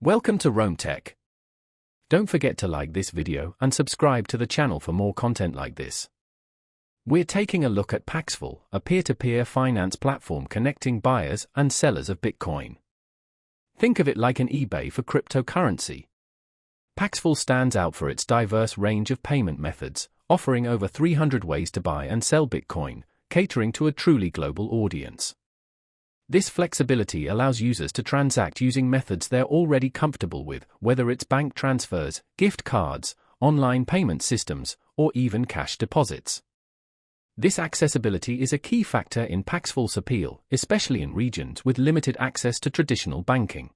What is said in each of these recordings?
Welcome to Rome Tech. Don't forget to like this video and subscribe to the channel for more content like this. We're taking a look at Paxful, a peer-to-peer finance platform connecting buyers and sellers of Bitcoin. Think of it like an eBay for cryptocurrency. Paxful stands out for its diverse range of payment methods, offering over 300 ways to buy and sell Bitcoin, catering to a truly global audience. This flexibility allows users to transact using methods they're already comfortable with, whether it's bank transfers, gift cards, online payment systems, or even cash deposits. This accessibility is a key factor in Paxful's appeal, especially in regions with limited access to traditional banking.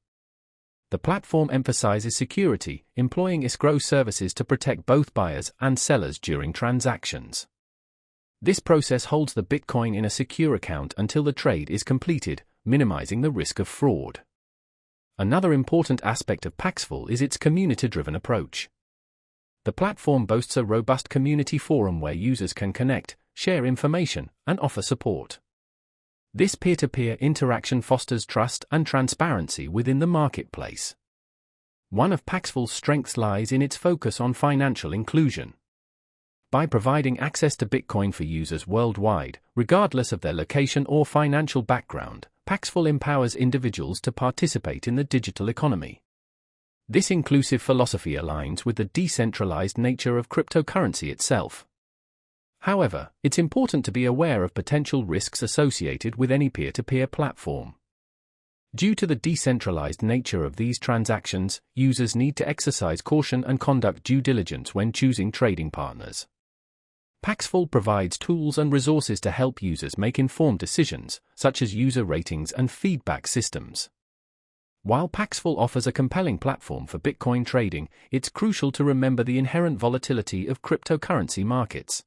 The platform emphasizes security, employing escrow services to protect both buyers and sellers during transactions. This process holds the Bitcoin in a secure account until the trade is completed, minimizing the risk of fraud. Another important aspect of Paxful is its community-driven approach. The platform boasts a robust community forum where users can connect, share information, and offer support. This peer-to-peer interaction fosters trust and transparency within the marketplace. One of Paxful's strengths lies in its focus on financial inclusion. By providing access to Bitcoin for users worldwide, regardless of their location or financial background, Paxful empowers individuals to participate in the digital economy. This inclusive philosophy aligns with the decentralized nature of cryptocurrency itself. However, it's important to be aware of potential risks associated with any peer-to-peer platform. Due to the decentralized nature of these transactions, users need to exercise caution and conduct due diligence when choosing trading partners. Paxful provides tools and resources to help users make informed decisions, such as user ratings and feedback systems. While Paxful offers a compelling platform for Bitcoin trading, it's crucial to remember the inherent volatility of cryptocurrency markets.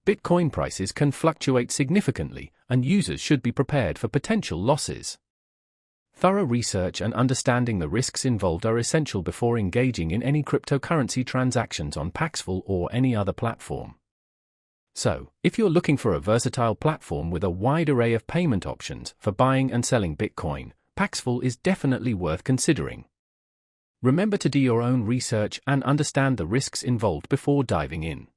Bitcoin prices can fluctuate significantly, and users should be prepared for potential losses. Thorough research and understanding the risks involved are essential before engaging in any cryptocurrency transactions on Paxful or any other platform. So, if you're looking for a versatile platform with a wide array of payment options for buying and selling Bitcoin, Paxful is definitely worth considering. Remember to do your own research and understand the risks involved before diving in.